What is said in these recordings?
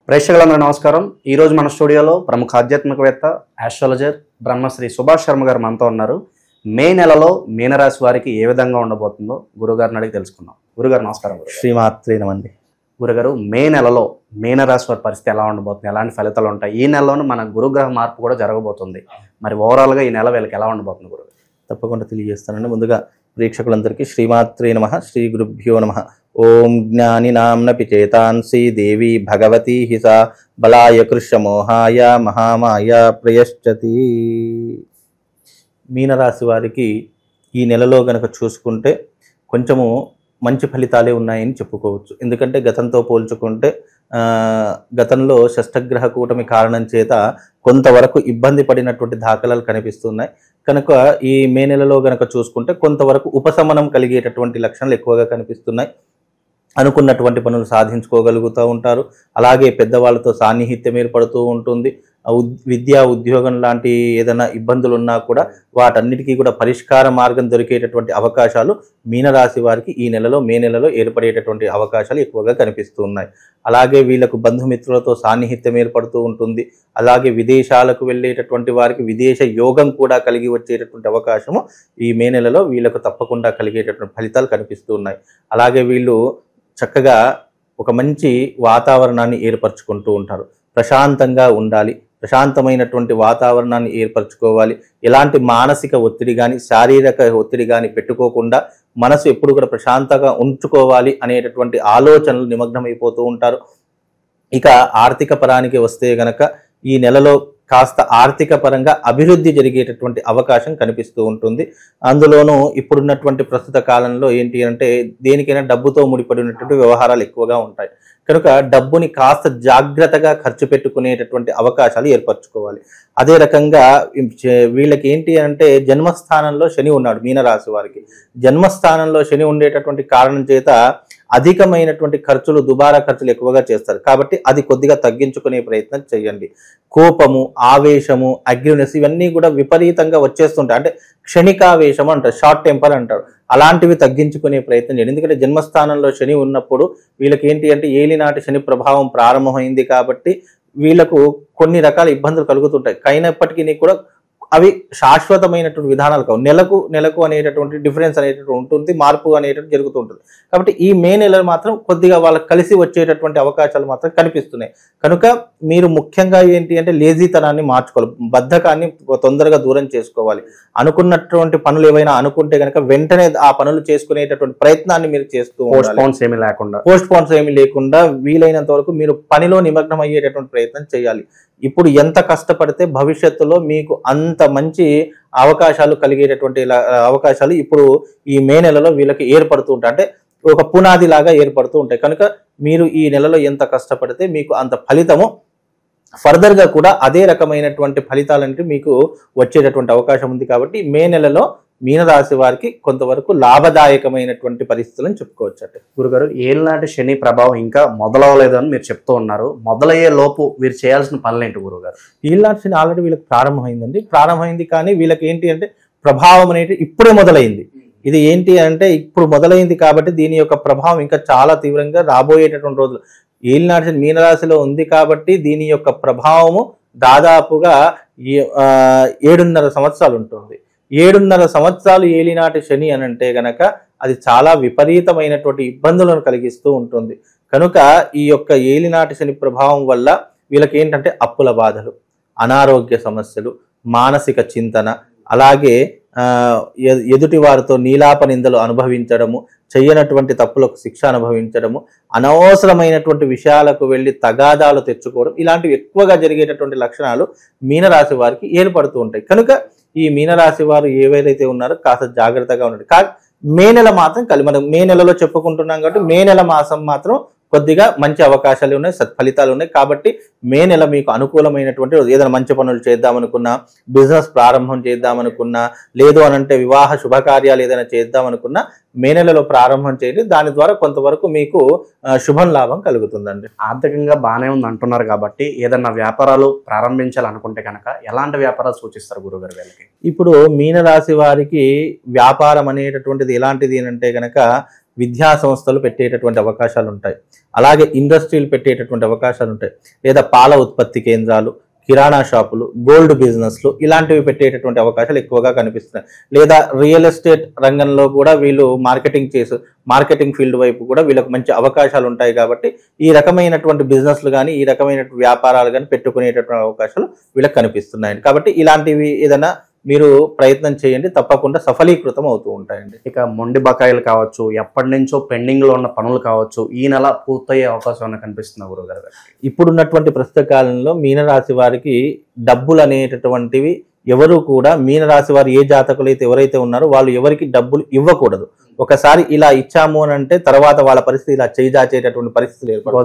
ప్రేక్షకులందరూ నమస్కారం. ఈరోజు మన స్టూడియోలో ప్రముఖ ఆధ్యాత్మికవేత్త ఆస్ట్రాలజర్ బ్రహ్మశ్రీ సుభాష్ శర్మ గారు మనతో ఉన్నారు. మే నెలలో మీనరాశి వారికి ఏ విధంగా ఉండబోతుందో గురుగారిని అడిగి తెలుసుకుందాం. గురుగారు నమస్కారం. శ్రీమాత్రే నమండి. గురుగారు, మే నెలలో మీనరాశి వారి పరిస్థితి ఎలా ఉండబోతుంది, ఎలాంటి ఫలితాలు ఉంటాయి? ఈ నెలలోనూ మన గురుగ్రహ మార్పు కూడా జరగబోతుంది. మరి ఓవరాల్గా ఈ నెల వీళ్ళకి ఎలా ఉండబోతుంది గురుగారు? తప్పకుండా తెలియజేస్తానండి. ముందుగా ప్రేక్షకులందరికీ శ్రీమాత్రే నమః, శ్రీ గురుభ్యో నమః. ఓం జ్ఞాని నామ్నపి చేతాంసి దేవి భగవతి హిసా బలాయ కృష్ణమోహాయ మహామాయ ప్రయశ్చతి. మీనరాశి వారికి ఈ నెలలో గనక చూసుకుంటే కొంచెము మంచి ఫలితాలే ఉన్నాయని చెప్పుకోవచ్చు. ఎందుకంటే గతంతో పోల్చుకుంటే గతంలో షష్టగ్రహ కూటమి కారణం చేత కొంతవరకు ఇబ్బంది పడినటువంటి దాఖలాలు కనిపిస్తున్నాయి. కనుక ఈ మే నెలలో గనక చూసుకుంటే కొంతవరకు ఉపశమనం కలిగేటటువంటి లక్షణాలు ఎక్కువగా కనిపిస్తున్నాయి. అనుకున్నటువంటి పనులు సాధించుకోగలుగుతూ ఉంటారు. అలాగే పెద్దవాళ్ళతో సాన్నిహిత్యం ఏర్పడుతూ ఉంటుంది. విద్యా ఉద్యోగం లాంటి ఏదైనా ఇబ్బందులు ఉన్నా కూడా వాటన్నిటికీ కూడా పరిష్కార మార్గం దొరికేటటువంటి అవకాశాలు మీనరాశి వారికి ఈ నెలలో మే నెలలో ఏర్పడేటటువంటి అవకాశాలు ఎక్కువగా కనిపిస్తూ ఉన్నాయి. అలాగే వీళ్ళకు బంధుమిత్రులతో సాన్నిహిత్యం ఏర్పడుతూ ఉంటుంది. అలాగే విదేశాలకు వెళ్ళేటటువంటి వారికి విదేశ యోగం కూడా కలిగి వచ్చేటటువంటి అవకాశము ఈ మే నెలలో వీళ్ళకు తప్పకుండా కలిగేటటువంటి ఫలితాలు కనిపిస్తూ ఉన్నాయి. అలాగే వీళ్ళు చక్కగా ఒక మంచి వాతావరణాన్ని ఏర్పరచుకుంటూ ఉంటారు. ప్రశాంతంగా ఉండాలి, ప్రశాంతమైనటువంటి వాతావరణాన్ని ఏర్పరచుకోవాలి. ఎలాంటి మానసిక ఒత్తిడి కానీ శారీరక ఒత్తిడి కానీ పెట్టుకోకుండా మనసు ఎప్పుడు కూడా ప్రశాంతంగా ఉంచుకోవాలి అనేటటువంటి ఆలోచనలు నిమగ్నమైపోతూ ఉంటారు. ఇక ఆర్థిక పరానికి వస్తే గనక ఈ నెలలో కాస్త ఆర్థిక పరంగా అభివృద్ధి జరిగేటటువంటి అవకాశం కనిపిస్తూ ఉంటుంది. అందులోనూ ఇప్పుడున్నటువంటి ప్రస్తుత కాలంలో ఏంటి అంటే దేనికైనా డబ్బుతో ముడిపడినటువంటి వ్యవహారాలు ఎక్కువగా ఉంటాయి. కనుక డబ్బుని కాస్త జాగ్రత్తగా ఖర్చు పెట్టుకునేటటువంటి అవకాశాలు ఏర్పరచుకోవాలి. అదే రకంగా వీళ్ళకి ఏంటి అంటే జన్మస్థానంలో శని ఉన్నాడు మీనరాశి వారికి. జన్మస్థానంలో శని ఉండేటటువంటి కారణం చేత అధికమైనటువంటి ఖర్చులు, దుబారా ఖర్చులు ఎక్కువగా చేస్తారు. కాబట్టి అది కొద్దిగా తగ్గించుకునే ప్రయత్నం చేయండి. కోపము, ఆవేశము, అగ్రెసివ్నెస్ ఇవన్నీ కూడా విపరీతంగా వచ్చేస్తుంటాయి. అంటే క్షణికావేశం అంటారు, షార్ట్ టెంపర్ అంటారు. అలాంటివి తగ్గించుకునే ప్రయత్నం చేయండి. ఎందుకంటే జన్మస్థానంలో శని ఉన్నప్పుడు వీళ్ళకి ఏంటి అంటే ఏలినాటి శని ప్రభావం ప్రారంభమైంది కాబట్టి వీళ్ళకు కొన్ని రకాల ఇబ్బందులు కలుగుతుంటాయి. అయినప్పటికీ కూడా అవి శాశ్వతమైనటువంటి విధానాలు కావు. నెలకు అనేటటువంటి డిఫరెన్స్ అనేటటువంటి ఉంటుంది, మార్పు అనేటటువంటి జరుగుతూ ఉంటుంది. కాబట్టి ఈ మే నెలలో మాత్రం కొద్దిగా వాళ్ళకి కలిసి వచ్చేటటువంటి అవకాశాలు మాత్రం కనిపిస్తున్నాయి. కనుక మీరు ముఖ్యంగా ఏంటి అంటే లేజీతనాన్ని మార్చుకోవాలి, బద్ధకాన్ని తొందరగా దూరం చేసుకోవాలి. అనుకున్నటువంటి పనులు ఏవైనా అనుకుంటే కనుక వెంటనే ఆ పనులు చేసుకునేటటువంటి ప్రయత్నాన్ని మీరు చేస్తూ పోస్ట్ పోన్స్ ఏమీ లేకుండా వీలైనంత వరకు మీరు పనిలో నిమగ్నం అయ్యేటటువంటి ప్రయత్నం చేయాలి. ఇప్పుడు ఎంత కష్టపడితే భవిష్యత్తులో మీకు అంత మంచి అవకాశాలు కలిగేటటువంటి అవకాశాలు ఇప్పుడు ఈ మే నెలలో వీళ్ళకి ఏర్పడుతూ ఉంటాయి. అంటే ఒక పునాది లాగా ఏర్పడుతూ ఉంటాయి. కనుక మీరు ఈ నెలలో ఎంత కష్టపడితే మీకు అంత ఫలితము ఫర్దర్గా కూడా అదే రకమైనటువంటి ఫలితాలంటే మీకు వచ్చేటటువంటి అవకాశం ఉంది. కాబట్టి మే నెలలో మీనరాశి వారికి కొంతవరకు లాభదాయకమైనటువంటి పరిస్థితులను చెప్పుకోవచ్చు. గురుగారు, ఏళ్ళనాటి శని ప్రభావం ఇంకా మొదలవలేదు అని మీరు చెప్తూ ఉన్నారు. మొదలయ్యే లోపు వీరు చేయాల్సిన పనులేంటి గురుగారు? ఏళ్ళనాటి శని ఆల్రెడీ వీళ్ళకి ప్రారంభమైంది. కానీ వీళ్ళకి ఏంటి అంటే ప్రభావం అనేది ఇప్పుడే మొదలైంది. ఇది ఏంటి అంటే ఇప్పుడు మొదలైంది కాబట్టి దీని యొక్క ప్రభావం ఇంకా చాలా తీవ్రంగా రాబోయేటటువంటి రోజులు. ఏళ్ళనాటి శని మీనరాశిలో ఉంది కాబట్టి దీని యొక్క ప్రభావము దాదాపుగా 7.5 సంవత్సరాలు ఉంటుంది. 7.5 సంవత్సరాలు ఏలినాటి శని అని అంటే గనక అది చాలా విపరీతమైనటువంటి ఇబ్బందులను కలిగిస్తూ ఉంటుంది. కనుక ఈ యొక్క ఏలినాటి శని ప్రభావం వల్ల వీళ్ళకి ఏంటంటే అప్పుల బాధలు, అనారోగ్య సమస్యలు, మానసిక చింతన, అలాగే ఎదుటి వారితో నీలాప నిందలు అనుభవించడము, చెయ్యనటువంటి తప్పులకు శిక్ష అనుభవించడము, అనవసరమైనటువంటి విషయాలకు వెళ్ళి తగాదాలు తెచ్చుకోవడం, ఇలాంటివి ఎక్కువగా జరిగేటటువంటి లక్షణాలు మీనరాశి వారికి ఏర్పడుతూ ఉంటాయి. కనుక ఈ మీనరాశి వారు ఏవైతే ఉన్నారో కాస్త జాగ్రత్తగా ఉండండి. మే నెల మాత్రం మనం మే నెలలో చెప్పుకుంటున్నాం కాబట్టి మే నెల మాసం మాత్రం కొద్దిగా మంచి అవకాశాలు ఉన్నాయి, సత్ఫలితాలు ఉన్నాయి. కాబట్టి మే నెల మీకు అనుకూలమైనటువంటి ఏదైనా మంచి పనులు చేద్దామనుకున్నా, బిజినెస్ ప్రారంభం చేద్దామనుకున్నా, లేదు అనంటే వివాహ శుభకార్యాలు ఏదైనా చేద్దామనుకున్నా మే నెలలో ప్రారంభం చేయండి. దాని ద్వారా కొంతవరకు మీకు శుభం లాభం కలుగుతుందండి. ఆర్థికంగా బాగానే ఉంది అంటున్నారు కాబట్టి ఏదన్నా వ్యాపారాలు ప్రారంభించాలనుకుంటే కనుక ఎలాంటి వ్యాపారాలు సూచిస్తారు గురుగారు వీళ్ళకి? ఇప్పుడు మీనరాశి వారికి వ్యాపారం అనేటటువంటిది ఎలాంటిది అంటే కనుక విద్యా సంస్థలు పెట్టేటటువంటి అవకాశాలు ఉంటాయి, అలాగే ఇండస్ట్రీలు పెట్టేటటువంటి అవకాశాలు ఉంటాయి, లేదా పాల ఉత్పత్తి కేంద్రాలు, కిరాణా షాపులు, గోల్డ్ బిజినెస్లు ఇలాంటివి పెట్టేటటువంటి అవకాశాలు ఎక్కువగా కనిపిస్తున్నాయి. లేదా రియల్ ఎస్టేట్ రంగంలో కూడా వీళ్ళు మార్కెటింగ్ ఫీల్డ్ వైపు కూడా వీళ్ళకి మంచి అవకాశాలు ఉంటాయి. కాబట్టి ఈ రకమైనటువంటి బిజినెస్లు కానీ ఈ రకమైన వ్యాపారాలు కానీ పెట్టుకునేటటువంటి అవకాశాలు వీళ్ళకి కనిపిస్తున్నాయండి. కాబట్టి ఇలాంటివి ఏదైనా మీరు ప్రయత్నం చేయండి, తప్పకుండా సఫలీకృతం అవుతూ ఉంటాయండి. ఇక మొండి బకాయిలు కావచ్చు, ఎప్పటి నుంచో పెండింగ్ లో ఉన్న పనులు కావచ్చు, ఈ నెల పూర్తయ్యే అవకాశం కనిపిస్తుంది గురుగారు. ఇప్పుడున్నటువంటి ప్రస్తుత కాలంలో మీనరాశి వారికి డబ్బులు అనేటటువంటివి ఎవరు కూడా, మీనరాశి వారు ఏ జాతకులు అయితే ఎవరైతే ఉన్నారో వాళ్ళు ఎవరికి డబ్బులు ఇవ్వకూడదు. ఒకసారి ఇలా ఇచ్చాము అని అంటే తర్వాత వాళ్ళ పరిస్థితి ఇలా చేజాచేటటువంటి పరిస్థితులు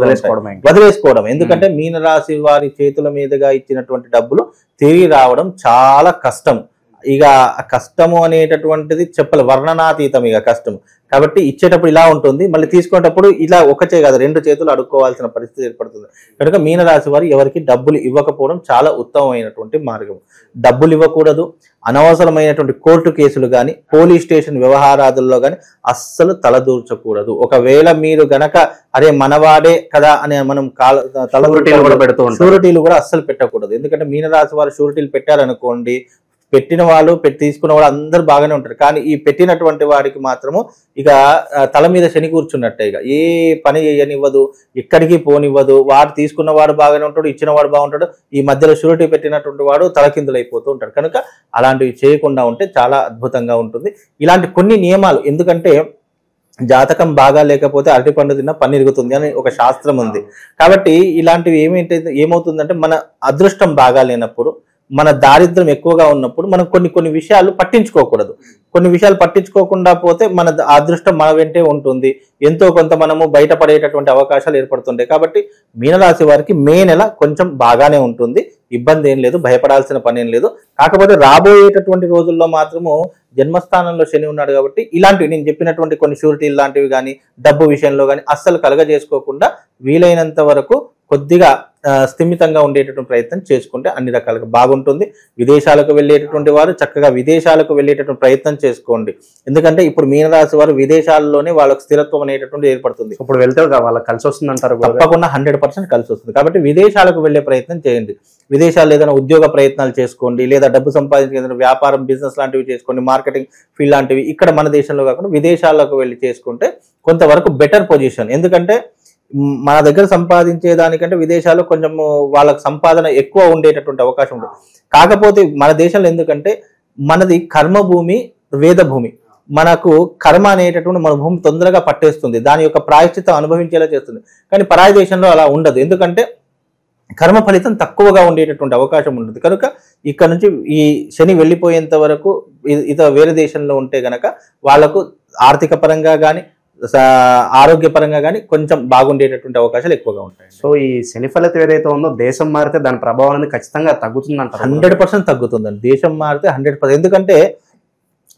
వదిలేసుకోవడం. ఎందుకంటే మీనరాశి వారి చేతుల మీదుగా ఇచ్చినటువంటి డబ్బులు తిరిగి రావడం చాలా కష్టం. ఇక కష్టము అనేటటువంటిది చెప్పాలి, వర్ణనాతీతం ఇక కష్టం. కాబట్టి ఇచ్చేటప్పుడు ఇలా ఉంటుంది, మళ్ళీ తీసుకునేటప్పుడు ఇలా ఒకటే కాదు 2 చేతులు అడుక్కోవాల్సిన పరిస్థితి ఏర్పడుతుంది. కనుక మీనరాశి వారు ఎవరికి డబ్బులు ఇవ్వకపోవడం చాలా ఉత్తమమైనటువంటి మార్గం. డబ్బులు ఇవ్వకూడదు, అనవసరమైనటువంటి కోర్టు కేసులు కానీ పోలీస్ స్టేషన్ వ్యవహారాదుల్లో కానీ అస్సలు తలదూర్చకూడదు. ఒకవేళ మీరు గనక అరే మనవాడే కదా అని మనం షూరిటీలు కూడా అస్సలు పెట్టకూడదు. ఎందుకంటే మీనరాశి వారు షూరిటీలు పెట్టారనుకోండి, పెట్టిన వాళ్ళు తీసుకున్న వాళ్ళు అందరూ బాగానే ఉంటారు, కానీ ఈ పెట్టినటువంటి వాడికి మాత్రము ఇక తల మీద శని కూర్చున్నట్టే. ఇక ఏ పని చేయనివ్వదు, ఎక్కడికి పోనివ్వదు. వాడు తీసుకున్నవాడు బాగానే ఉంటాడు, ఇచ్చినవాడు బాగుంటాడు, ఈ మధ్యలో షూరిటీ పెట్టినటువంటి వాడు తలకిందులైపోతూ ఉంటాడు. కనుక అలాంటివి చేయకుండా ఉంటే చాలా అద్భుతంగా ఉంటుంది. ఇలాంటి కొన్ని నియమాలు, ఎందుకంటే జాతకం బాగా లేకపోతే అరటిపండు తిన్న పన్ను ఇరుగుతుంది అని ఒక శాస్త్రం ఉంది. కాబట్టి ఇలాంటివి ఏమవుతుందంటే మన అదృష్టం బాగా లేనప్పుడు, మన దారిద్ర్యం ఎక్కువగా ఉన్నప్పుడు మనం కొన్ని విషయాలు పట్టించుకోకూడదు. కొన్ని విషయాలు పట్టించుకోకుండా పోతే మన అదృష్టం మన వెంటే ఉంటుంది, ఎంతో కొంత మనము బయటపడేటటువంటి అవకాశాలు ఏర్పడుతుంటాయి. కాబట్టి మీనరాశి వారికి మే నెల కొంచెం బాగానే ఉంటుంది, ఇబ్బంది ఏం లేదు, భయపడాల్సిన పని ఏం లేదు. కాకపోతే రాబోయేటటువంటి రోజుల్లో మాత్రము జన్మస్థానంలో శని ఉన్నాడు కాబట్టి ఇలాంటివి నేను చెప్పినటువంటి కొన్ని షూరిటీలు లాంటివి కానీ డబ్బు విషయంలో కానీ అస్సలు కలగజేసుకోకుండా వీలైనంత వరకు కొద్దిగా స్థిమితంగా ఉండేటటువంటి ప్రయత్నం చేసుకుంటే అన్ని రకాలుగా బాగుంటుంది. విదేశాలకు వెళ్ళేటటువంటి వారు చక్కగా విదేశాలకు వెళ్ళేటటువంటి ప్రయత్నం చేసుకోండి. ఎందుకంటే ఇప్పుడు మీనరాశి వారు విదేశాల్లోనే వాళ్ళకి స్థిరత్వం అనేటటువంటి ఏర్పడుతుంది. ఇప్పుడు వెళ్తే వాళ్ళకి కలిసి వస్తుంది అంటారు? తప్పకుండా 100% కలిసి వస్తుంది. కాబట్టి విదేశాలకు వెళ్ళే ప్రయత్నం చేయండి. విదేశాల్లో ఏదైనా ఉద్యోగ ప్రయత్నాలు చేసుకోండి, లేదా డబ్బు సంపాదించే ఏదైనా వ్యాపారం బిజినెస్ లాంటివి చేసుకోండి, మార్కెటింగ్ ఫీల్డ్ లాంటివి ఇక్కడ మన దేశంలో కాకుండా విదేశాలకు వెళ్ళి చేసుకుంటే కొంతవరకు బెటర్ పొజిషన్. ఎందుకంటే మన దగ్గర సంపాదించే దానికంటే విదేశాల్లో కొంచెం వాళ్ళకి సంపాదన ఎక్కువ ఉండేటటువంటి అవకాశం ఉంటుంది. కాకపోతే మన దేశంలో ఎందుకంటే మనది కర్మభూమి, వేదభూమి, మనకు కర్మ అనేటటువంటి మన భూమి తొందరగా పట్టేస్తుంది, దాని యొక్క ప్రాయశ్చిత్తం అనుభవించేలా చేస్తుంది. కానీ పరాయి దేశంలో అలా ఉండదు, ఎందుకంటే కర్మ ఫలితం తక్కువగా ఉండేటటువంటి అవకాశం ఉంటుంది. కనుక ఇక్కడ నుంచి ఈ శని వెళ్ళిపోయేంత వరకు వేరే దేశంలో ఉంటే గనక వాళ్ళకు ఆర్థిక పరంగా కానీ ఆరోగ్యపరంగా కానీ కొంచెం బాగుండేటటువంటి అవకాశాలు ఎక్కువగా ఉంటాయి. సో ఈ శని ఫలితం ఏదైతే ఉందో దేశం మారితే దాని ప్రభావం అనేది ఖచ్చితంగా తగ్గుతుంది అంటారు? 100% తగ్గుతుందండి. దేశం మారితే 100%. ఎందుకంటే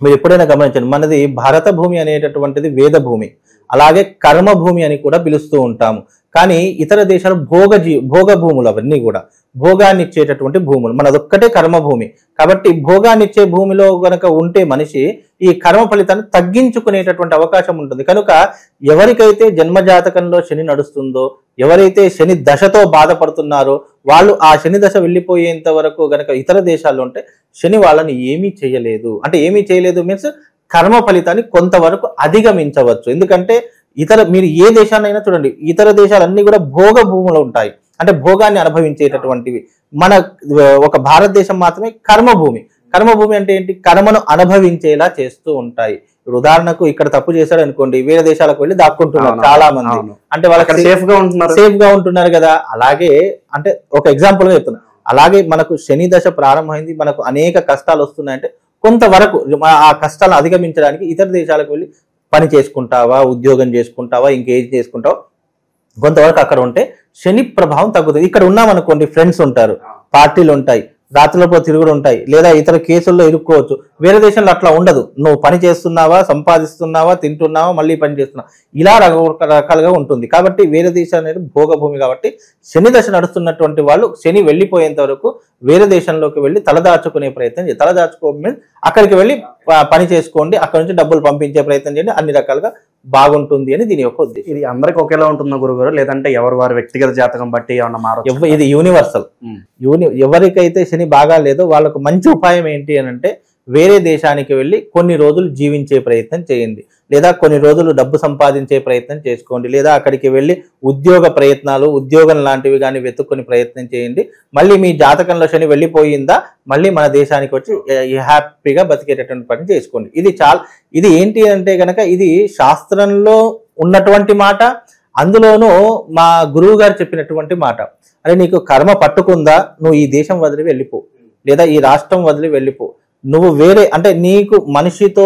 మీరు ఎప్పుడైనా గమనించండి, మనది భారత భూమి అనేటటువంటిది వేద భూమి, అలాగే కర్మ భూమి అని కూడా పిలుస్తూ ఉంటాము. కానీ ఇతర దేశాలు భోగ భూములు, అవన్నీ కూడా భోగాన్ని ఇచ్చేటటువంటి భూములు. మనదొక్కటే కర్మభూమి. కాబట్టి భోగాన్ని ఇచ్చే భూమిలో గనక ఉంటే మనిషి ఈ కర్మ ఫలితాన్ని తగ్గించుకునేటటువంటి అవకాశం ఉంటుంది. కనుక ఎవరికైతే జన్మజాతకంలో శని నడుస్తుందో, ఎవరైతే శని దశతో బాధపడుతున్నారో వాళ్ళు ఆ శని దశ వెళ్ళిపోయేంత వరకు గనక ఇతర దేశాల్లో ఉంటే శని వాళ్ళని ఏమీ చేయలేదు. అంటే ఏమీ చేయలేదు మీన్స్ కర్మ ఫలితాన్ని కొంతవరకు అధిగమించవచ్చు. ఎందుకంటే మీరు ఏ దేశాన్నైనా చూడండి, ఇతర దేశాలన్నీ కూడా భోగ భూములు ఉంటాయి, అంటే భోగాన్ని అనుభవించేటటువంటివి. మన ఒక భారతదేశం మాత్రమే కర్మభూమి. కర్మభూమి అంటే ఏంటి? కర్మను అనుభవించేలా చేస్తూ ఉంటాయి. ఇప్పుడు ఉదాహరణకు ఇక్కడ తప్పు చేశాడు అనుకోండి, వేరే దేశాలకు వెళ్ళి దాక్కుంటున్నారు చాలా మంది, అంటే వాళ్ళకి సేఫ్ గా ఉంటున్నారు కదా. అలాగే అంటే ఒక ఎగ్జాంపుల్ గా చెప్తున్నా, అలాగే మనకు శని దశ ప్రారంభమైంది, మనకు అనేక కష్టాలు వస్తున్నాయంటే కొంతవరకు ఆ కష్టాలను అధిగమించడానికి ఇతర దేశాలకు వెళ్ళి పని చేసుకుంటావా, ఉద్యోగం చేసుకుంటావా, ఇంకేం చేసుకుంటావా, కొంతవరకు అక్కడ ఉంటే శని ప్రభావం తగ్గుతుంది. ఇక్కడ ఉన్నామనుకోండి, ఫ్రెండ్స్ ఉంటారు, పార్టీలు ఉంటాయి, రాత్రులపో తిరుగుడు ఉంటాయి, లేదా ఇతర కేసుల్లో ఇరుక్కోవచ్చు. వేరే దేశంలో అట్లా ఉండదు. నువ్వు పని చేస్తున్నావా, సంపాదిస్తున్నావా, తింటున్నావా, మళ్ళీ పని చేస్తున్నావా, ఇలా రకరకాలుగా ఉంటుంది. కాబట్టి వేరే దేశం అనేది భోగభూమి. కాబట్టి శని దశ నడుస్తున్నటువంటి వాళ్ళు శని వెళ్ళిపోయేంత వరకు వేరే దేశంలోకి వెళ్ళి తలదాచుకునే ప్రయత్నం చేయండి. అక్కడికి వెళ్ళి పని చేసుకోండి, అక్కడ నుంచి డబ్బులు పంపించే ప్రయత్నం చేయండి. అన్ని రకాలుగా బాగుంటుంది అని దీని యొక్క ఉద్దేశం. ఇది అందరికి ఒకేలా ఉంటుందా గురుగారు, లేదంటే ఎవరు వారి వ్యక్తిగత జాతకం బట్టి ఏమన్నా మారచ్చు? ఇది యూనివర్సల్. ఎవరికైతే శని బాగా లేదో వాళ్ళకు మంచి ఉపాయం ఏంటి అని అంటే, వేరే దేశానికి వెళ్ళి కొన్ని రోజులు జీవించే ప్రయత్నం చేయండి, లేదా కొన్ని రోజులు డబ్బు సంపాదించే ప్రయత్నం చేసుకోండి, లేదా అక్కడికి వెళ్ళి ఉద్యోగ ప్రయత్నాలు, ఉద్యోగం లాంటివి కానీ వెతుక్కుని ప్రయత్నం చేయండి. మళ్ళీ మీ జాతకంలో శని వెళ్ళిపోయిందా, మళ్ళీ మన దేశానికి వచ్చి హ్యాపీగా బతికేటటువంటి పని చేసుకోండి. ఇది ఏంటి అంటే కనుక ఇది శాస్త్రంలో ఉన్నటువంటి మాట, అందులోనూ మా గురువు గారు చెప్పినటువంటి మాట. అరే నీకు కర్మ పట్టుకుందా, నువ్వు ఈ దేశం వదిలి వెళ్ళిపో, లేదా ఈ రాష్ట్రం వదిలి వెళ్ళిపో, నువ్వు వేరే అంటే నీకు మనిషితో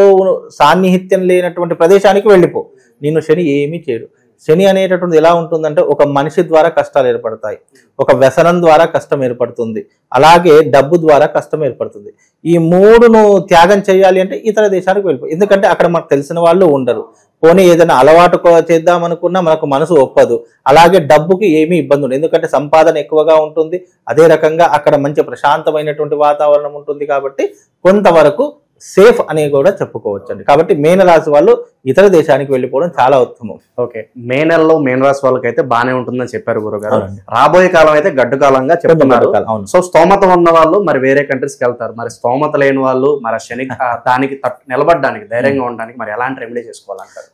సాన్నిహిత్యం లేనటువంటి ప్రదేశానికి వెళ్ళిపో, నిన్ను శని ఏమీ చేయడు. శని అనేటటువంటిది ఎలా ఉంటుందంటే, ఒక మనిషి ద్వారా కష్టాలు ఏర్పడతాయి, ఒక వ్యసనం ద్వారా కష్టం ఏర్పడుతుంది, అలాగే డబ్బు ద్వారా కష్టం ఏర్పడుతుంది. ఈ మూడును త్యాగం చేయాలి అంటే ఇతర దేశానికి వెళ్ళిపో, ఎందుకంటే అక్కడ మనకు తెలిసిన వాళ్ళు ఉండరు. పోనీ ఏదైనా అలవాటు చేద్దామనుకున్నా మనకు మనసు ఒప్పదు. అలాగే డబ్బుకి ఏమీ ఇబ్బంది ఉండదు, ఎందుకంటే సంపాదన ఎక్కువగా ఉంటుంది. అదే రకంగా అక్కడ మంచి ప్రశాంతమైనటువంటి వాతావరణం ఉంటుంది. కాబట్టి కొంతవరకు సేఫ్ అని కూడా చెప్పుకోవచ్చు అండి. కాబట్టి మీనరాశి వాళ్ళు ఇతర దేశానికి వెళ్ళిపోవడం చాలా ఉత్తమం. ఓకే, మే నెలలో మీనరాశి వాళ్ళకైతే బాగానే ఉంటుందని చెప్పారు గురుగారు. రాబోయే కాలం అయితే గడ్డు కాలంగా చెప్తున్నారు. సో స్తోమత ఉన్న వాళ్ళు మరి వేరే కంట్రీస్కి వెళ్తారు, మరి స్తోమత లేని వాళ్ళు మరి శని దానికి నిలబడడానికి ధైర్యంగా ఉండడానికి మరి ఎలాంటి రెమెడీ చేసుకోవాలంటారు?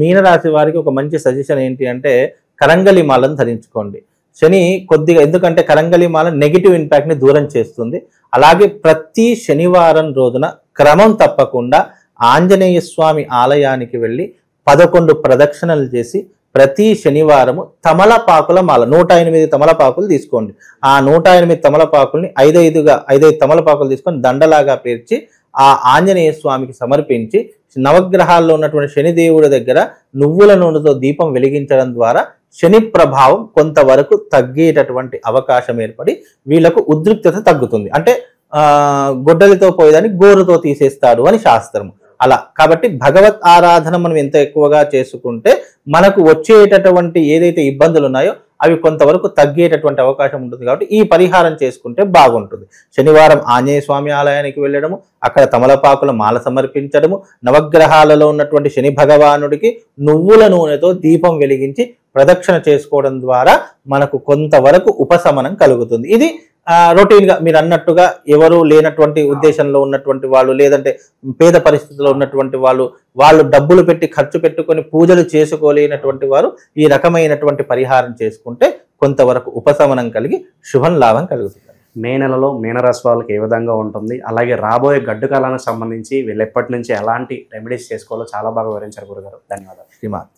మీనరాశి వారికి ఒక మంచి సజెషన్ ఏంటి అంటే, కరంగలి మాలను ధరించుకోండి. శని కొద్దిగా, ఎందుకంటే కరంగలి మాల నెగిటివ్ ఇంపాక్ట్ ని దూరం చేస్తుంది. అలాగే ప్రతి శనివారం రోజున క్రమం తప్పకుండా ఆంజనేయ స్వామి ఆలయానికి వెళ్ళి 11 ప్రదక్షిణలు చేసి ప్రతి శనివారము తమలపాకుల మాల 108 తమలపాకులు తీసుకోండి. ఆ 108 తమలపాకుల్ని 5 తమలపాకులు తీసుకొని దండలాగా పేర్చి ఆ ఆంజనేయ స్వామికి సమర్పించి నవగ్రహాల్లో ఉన్నటువంటి శనిదేవుడి దగ్గర నువ్వుల నూనెతో దీపం వెలిగించడం ద్వారా శని ప్రభావం కొంతవరకు తగ్గేటటువంటి అవకాశం ఏర్పడి వీళ్ళకు ఉద్రిక్తత తగ్గుతుంది. అంటే గొడ్డలితో పోయేదాన్ని గోరుతో తీసేస్తాడు అని శాస్త్రము. అలా కాబట్టి భగవత్ ఆరాధన మనం ఎంత ఎక్కువగా చేసుకుంటే మనకు వచ్చేటటువంటి ఏదైతే ఇబ్బందులు ఉన్నాయో అవి కొంతవరకు తగ్గేటటువంటి అవకాశం ఉంటుంది. కాబట్టి ఈ పరిహారం చేసుకుంటే బాగుంటుంది. శనివారం ఆంజనేయ స్వామి ఆలయానికి వెళ్ళడము, అక్కడ తమలపాకుల మాల సమర్పించడము, నవగ్రహాలలో ఉన్నటువంటి శని భగవానుడికి నువ్వుల నూనెతో దీపం వెలిగించి ప్రదక్షిణ చేసుకోవడం ద్వారా మనకు కొంతవరకు ఉపశమనం కలుగుతుంది. ఇది రొటీన్ గా మీరు అన్నట్టుగా ఎవరు లేనటువంటి ఉద్దేశంలో ఉన్నటువంటి వాళ్ళు, లేదంటే పేద పరిస్థితుల్లో ఉన్నటువంటి వాళ్ళు డబ్బులు పెట్టి ఖర్చు పెట్టుకొని పూజలు చేసుకోలేనటువంటి వారు ఈ రకమైనటువంటి పరిహారం చేసుకుంటే కొంతవరకు ఉపశమనం కలిగి శుభం లాభం కలుగుతుంది. మే నెలలో మీనరాశి వాళ్ళకి ఏ విధంగా ఉంటుంది, అలాగే రాబోయే గడ్డు కాలానికి సంబంధించి వీళ్ళు ఎప్పటి నుంచి ఎలాంటి రెమెడీస్ చేసుకోవాలో చాలా బాగా వివరించారు గురుగారు. ధన్యవాదాలు. శ్రీమాన్.